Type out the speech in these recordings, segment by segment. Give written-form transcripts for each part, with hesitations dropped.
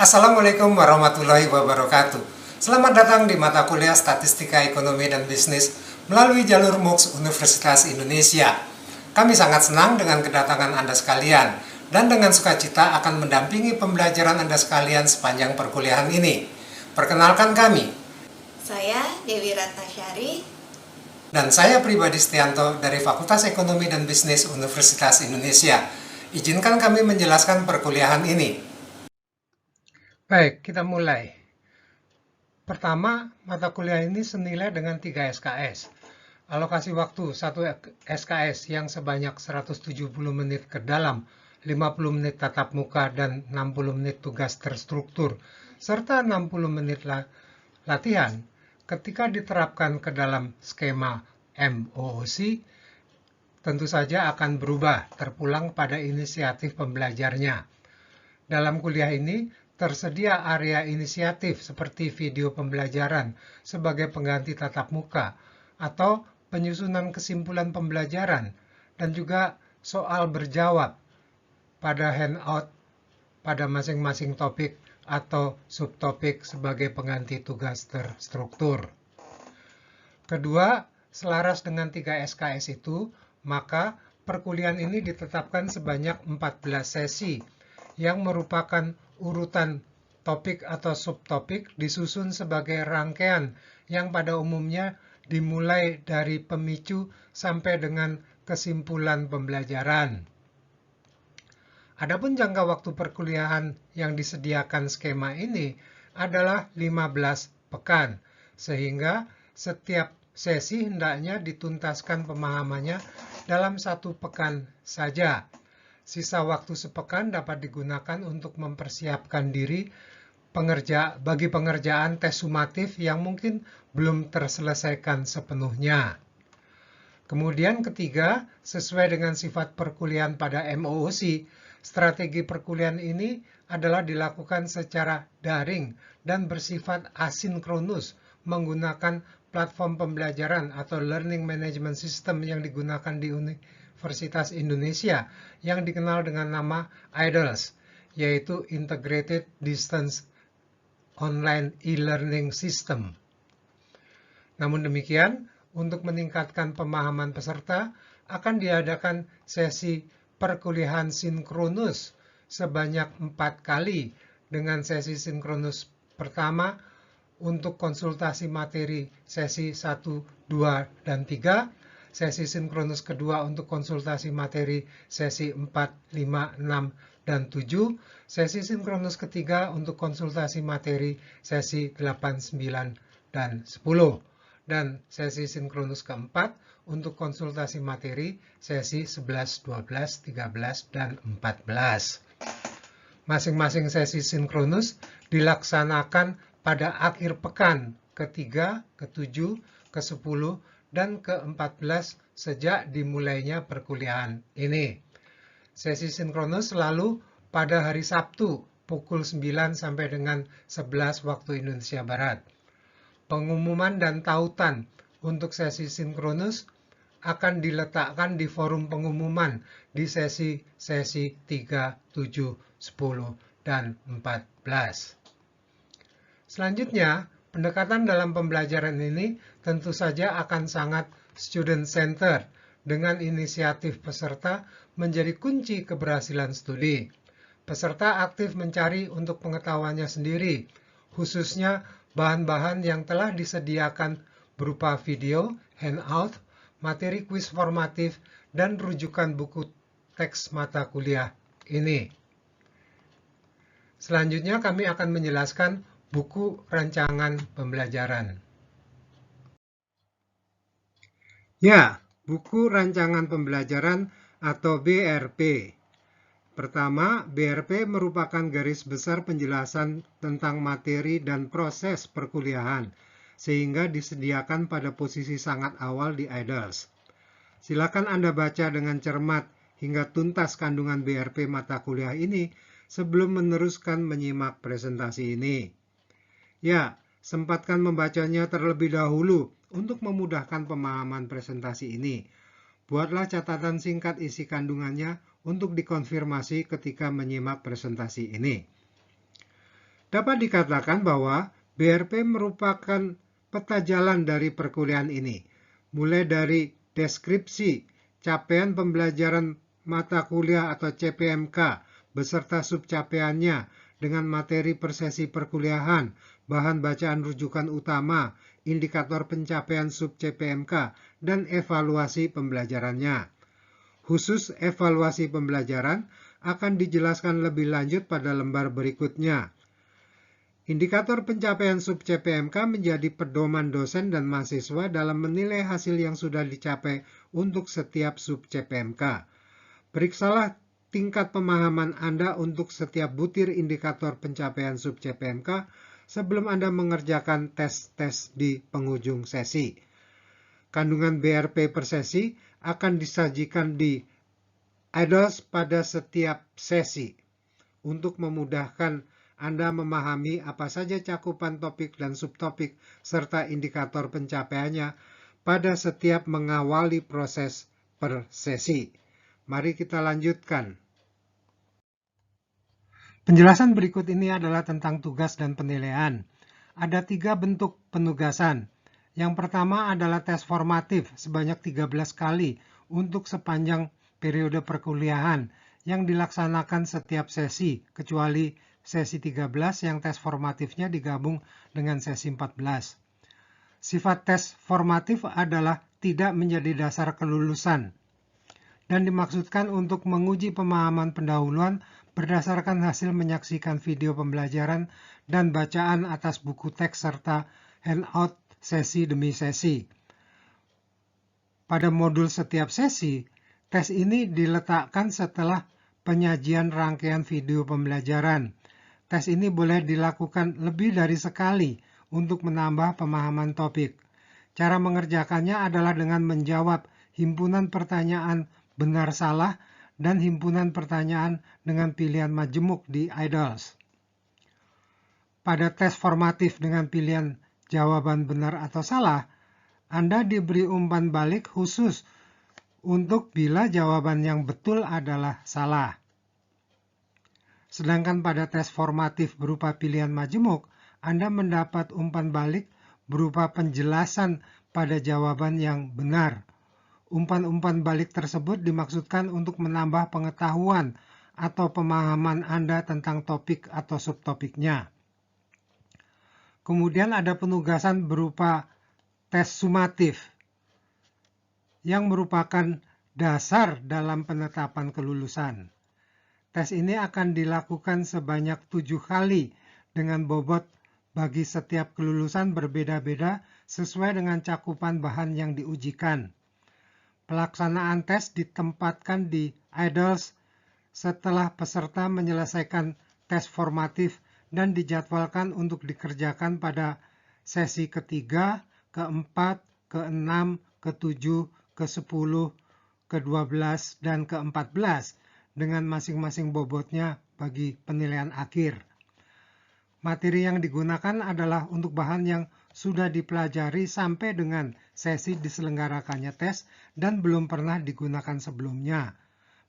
Assalamualaikum warahmatullahi wabarakatuh. Selamat datang di mata kuliah Statistika Ekonomi dan Bisnis melalui jalur MOOCs Universitas Indonesia. Kami sangat senang dengan kedatangan Anda sekalian dan dengan sukacita akan mendampingi pembelajaran Anda sekalian sepanjang perkuliahan ini. Perkenalkan kami. Saya Dewi Ratnasyari. Dan saya Pribadi Setianto dari Fakultas Ekonomi dan Bisnis Universitas Indonesia. Izinkan kami menjelaskan perkuliahan ini. Baik, kita mulai. Pertama, mata kuliah ini senilai dengan 3 SKS. Alokasi waktu 1 SKS yang sebanyak 170 menit ke dalam, 50 menit tatap muka dan 60 menit tugas terstruktur, serta 60 menit latihan. Ketika diterapkan ke dalam skema MOOC, tentu saja akan berubah terpulang pada inisiatif pembelajarnya. Dalam kuliah ini, tersedia area inisiatif seperti video pembelajaran sebagai pengganti tatap muka atau penyusunan kesimpulan pembelajaran dan juga soal berjawab pada handout pada masing-masing topik atau subtopik sebagai pengganti tugas terstruktur. Kedua, selaras dengan 3 SKS itu, maka perkuliahan ini ditetapkan sebanyak 14 sesi yang merupakan urutan topik atau subtopik disusun sebagai rangkaian yang pada umumnya dimulai dari pemicu sampai dengan kesimpulan pembelajaran. Adapun jangka waktu perkuliahan yang disediakan skema ini adalah 15 pekan, sehingga setiap sesi hendaknya dituntaskan pemahamannya dalam 1 pekan saja. Sisa waktu sepekan dapat digunakan untuk mempersiapkan diri bagi pengerjaan tes sumatif yang mungkin belum terselesaikan sepenuhnya. Kemudian ketiga, sesuai dengan sifat perkuliahan pada MOOC, strategi perkuliahan ini adalah dilakukan secara daring dan bersifat asinkronus menggunakan platform pembelajaran atau Learning Management System yang digunakan di Universitas Indonesia yang dikenal dengan nama IDLS, yaitu Integrated Distance Online E-Learning System. Namun demikian, untuk meningkatkan pemahaman peserta, akan diadakan sesi perkuliahan sinkronus sebanyak 4 kali dengan sesi sinkronus pertama untuk konsultasi materi sesi 1, 2, dan 3, sesi sinkronus kedua untuk konsultasi materi sesi 4, 5, 6, dan 7, sesi sinkronus ketiga untuk konsultasi materi sesi 8, 9, dan 10, dan sesi sinkronus keempat untuk konsultasi materi sesi 11, 12, 13, dan 14. Masing-masing sesi sinkronus dilaksanakan pada akhir pekan ke-3, ke-7, ke-10, dan ke-14 sejak dimulainya perkuliahan ini. Sesi sinkronus selalu pada hari Sabtu pukul 9 sampai dengan 11 waktu Indonesia Barat. Pengumuman dan tautan untuk sesi sinkronus akan diletakkan di forum pengumuman di sesi 3, 7, 10, dan 14. Selanjutnya, pendekatan dalam pembelajaran ini tentu saja akan sangat student-centered dengan inisiatif peserta menjadi kunci keberhasilan studi. Peserta aktif mencari untuk pengetahuannya sendiri, khususnya bahan-bahan yang telah disediakan berupa video, handout, materi kuis formatif, dan rujukan buku teks mata kuliah ini. Selanjutnya kami akan menjelaskan buku rancangan pembelajaran. Ya, buku rancangan pembelajaran atau BRP. Pertama, BRP merupakan garis besar penjelasan tentang materi dan proses perkuliahan, sehingga disediakan pada posisi sangat awal di IDLS. Silakan Anda baca dengan cermat hingga tuntas kandungan BRP mata kuliah ini sebelum meneruskan menyimak presentasi ini. Ya, sempatkan membacanya terlebih dahulu untuk memudahkan pemahaman presentasi ini. Buatlah catatan singkat isi kandungannya untuk dikonfirmasi ketika menyimak presentasi ini. Dapat dikatakan bahwa BRP merupakan peta jalan dari perkuliahan ini, mulai dari deskripsi, capaian pembelajaran mata kuliah atau CPMK, beserta subcapaiannya dengan materi per sesi perkuliahan, bahan bacaan rujukan utama, indikator pencapaian sub CPMK, dan evaluasi pembelajarannya. Khusus evaluasi pembelajaran akan dijelaskan lebih lanjut pada lembar berikutnya. Indikator pencapaian sub CPMK menjadi pedoman dosen dan mahasiswa dalam menilai hasil yang sudah dicapai untuk setiap sub CPMK. Periksalah tingkat pemahaman Anda untuk setiap butir indikator pencapaian sub CPMK sebelum Anda mengerjakan tes-tes di penghujung sesi. Kandungan BRP per sesi akan disajikan di IDOS pada setiap sesi untuk memudahkan Anda memahami apa saja cakupan topik dan subtopik serta indikator pencapaiannya pada setiap mengawali proses per sesi. Mari kita lanjutkan. Penjelasan berikut ini adalah tentang tugas dan penilaian. Ada 3 bentuk penugasan. Yang pertama adalah tes formatif sebanyak 13 kali untuk sepanjang periode perkuliahan yang dilaksanakan setiap sesi, kecuali sesi 13 yang tes formatifnya digabung dengan sesi 14. Sifat tes formatif adalah tidak menjadi dasar kelulusan dan dimaksudkan untuk menguji pemahaman pendahuluan berdasarkan hasil menyaksikan video pembelajaran dan bacaan atas buku teks serta handout sesi demi sesi. Pada modul setiap sesi, tes ini diletakkan setelah penyajian rangkaian video pembelajaran. Tes ini boleh dilakukan lebih dari sekali untuk menambah pemahaman topik. Cara mengerjakannya adalah dengan menjawab himpunan pertanyaan benar salah dan himpunan pertanyaan dengan pilihan majemuk di IDOS. Pada tes formatif dengan pilihan jawaban benar atau salah, Anda diberi umpan balik khusus untuk bila jawaban yang betul adalah salah. Sedangkan pada tes formatif berupa pilihan majemuk, Anda mendapat umpan balik berupa penjelasan pada jawaban yang benar. Umpan-umpan balik tersebut dimaksudkan untuk menambah pengetahuan atau pemahaman Anda tentang topik atau subtopiknya. Kemudian ada penugasan berupa tes sumatif yang merupakan dasar dalam penetapan kelulusan. Tes ini akan dilakukan sebanyak 7 kali dengan bobot bagi setiap kelulusan berbeda-beda sesuai dengan cakupan bahan yang diujikan. Pelaksanaan tes ditempatkan di IDOS setelah peserta menyelesaikan tes formatif dan dijadwalkan untuk dikerjakan pada sesi ketiga, keempat, keenam, ketujuh, ke-10, ke-12, dan ke-14 dengan masing-masing bobotnya bagi penilaian akhir. Materi yang digunakan adalah untuk bahan yang sudah dipelajari sampai dengan sesi diselenggarakannya tes dan belum pernah digunakan sebelumnya.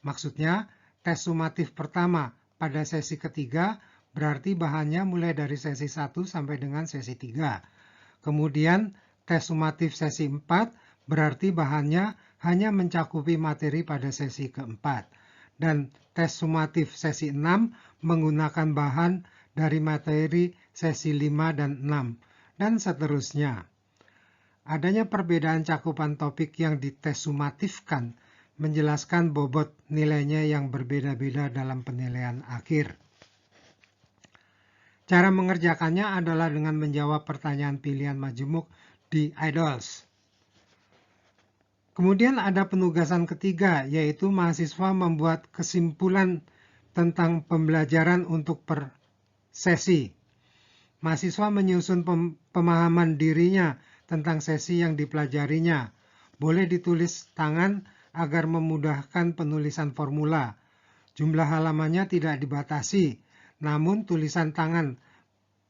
Maksudnya, tes sumatif pertama pada sesi ketiga berarti bahannya mulai dari sesi 1 sampai dengan sesi 3. Kemudian, tes sumatif sesi 4 berarti bahannya hanya mencakupi materi pada sesi keempat. Dan tes sumatif sesi 6 menggunakan bahan dari materi sesi 5 dan 6, dan seterusnya. Adanya perbedaan cakupan topik yang dites sumatifkan menjelaskan bobot nilainya yang berbeda-beda dalam penilaian akhir. Cara mengerjakannya adalah dengan menjawab pertanyaan pilihan majemuk di IDOS. Kemudian ada penugasan ketiga, yaitu mahasiswa membuat kesimpulan tentang pembelajaran untuk per sesi. Mahasiswa menyusun pemahaman dirinya tentang sesi yang dipelajarinya. Boleh ditulis tangan agar memudahkan penulisan formula. Jumlah halamannya tidak dibatasi, namun tulisan tangan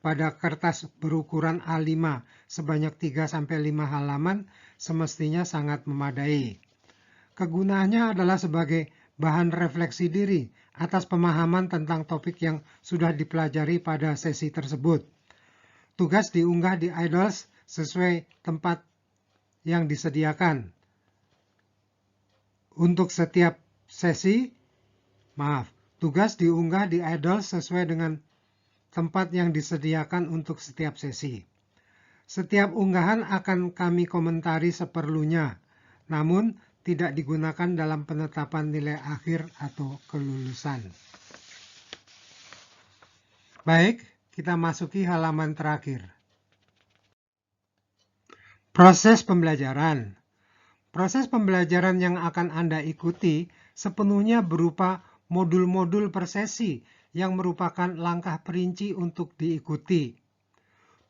pada kertas berukuran A5 sebanyak 3-5 halaman semestinya sangat memadai. Kegunaannya adalah sebagai bahan refleksi diri atas pemahaman tentang topik yang sudah dipelajari pada sesi tersebut. Tugas diunggah di Idols sesuai tempat yang disediakan. Untuk setiap sesi, tugas diunggah di Idols sesuai dengan tempat yang disediakan untuk setiap sesi. Setiap unggahan akan kami komentari seperlunya, namun tidak digunakan dalam penetapan nilai akhir atau kelulusan. Baik, kita masuki halaman terakhir. Proses pembelajaran. Proses pembelajaran yang akan Anda ikuti sepenuhnya berupa modul-modul per sesi yang merupakan langkah perinci untuk diikuti.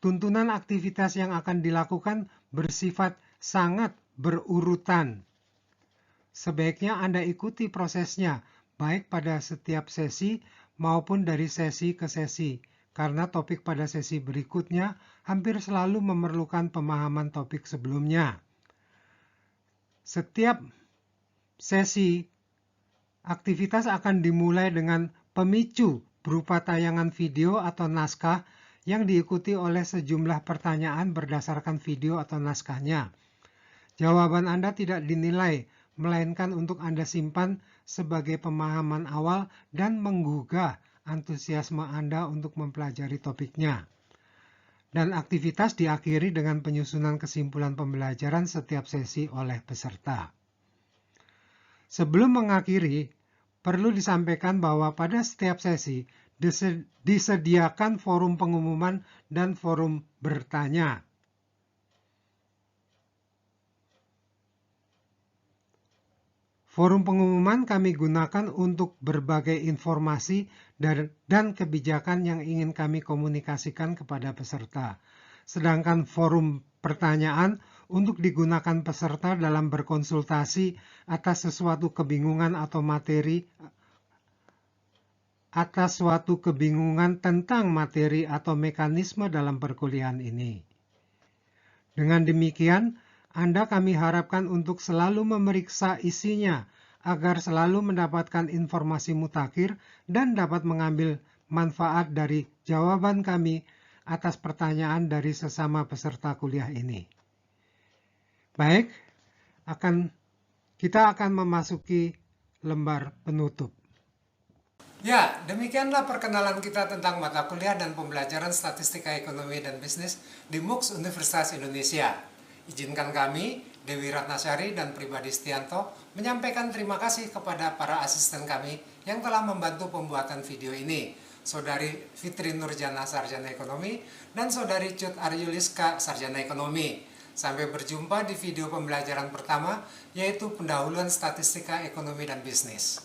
Tuntunan aktivitas yang akan dilakukan bersifat sangat berurutan. Sebaiknya Anda ikuti prosesnya, baik pada setiap sesi maupun dari sesi ke sesi, karena topik pada sesi berikutnya hampir selalu memerlukan pemahaman topik sebelumnya. Setiap sesi, aktivitas akan dimulai dengan pemicu berupa tayangan video atau naskah yang diikuti oleh sejumlah pertanyaan berdasarkan video atau naskahnya. Jawaban Anda tidak dinilai, melainkan untuk Anda simpan sebagai pemahaman awal dan menggugah antusiasme Anda untuk mempelajari topiknya. Dan aktivitas diakhiri dengan penyusunan kesimpulan pembelajaran setiap sesi oleh peserta. Sebelum mengakhiri, perlu disampaikan bahwa pada setiap sesi disediakan forum pengumuman dan forum bertanya. Forum pengumuman kami gunakan untuk berbagai informasi dan kebijakan yang ingin kami komunikasikan kepada peserta. Sedangkan forum pertanyaan untuk digunakan peserta dalam berkonsultasi atas sesuatu kebingungan atau tentang materi atau mekanisme dalam perkuliahan ini. Dengan demikian, kami harapkan untuk selalu memeriksa isinya agar selalu mendapatkan informasi mutakhir dan dapat mengambil manfaat dari jawaban kami atas pertanyaan dari sesama peserta kuliah ini. Baik, kita akan memasuki lembar penutup. Ya, demikianlah perkenalan kita tentang mata kuliah dan pembelajaran statistika ekonomi dan bisnis di MUKS Universitas Indonesia. Izinkan kami, Dewi Ratnasyari dan Pribadi Setianto, menyampaikan terima kasih kepada para asisten kami yang telah membantu pembuatan video ini, Saudari Fitri Nurjana, Sarjana Ekonomi, dan Saudari Cut Aryuliska, Sarjana Ekonomi. Sampai berjumpa di video pembelajaran pertama, yaitu pendahuluan statistika ekonomi dan bisnis.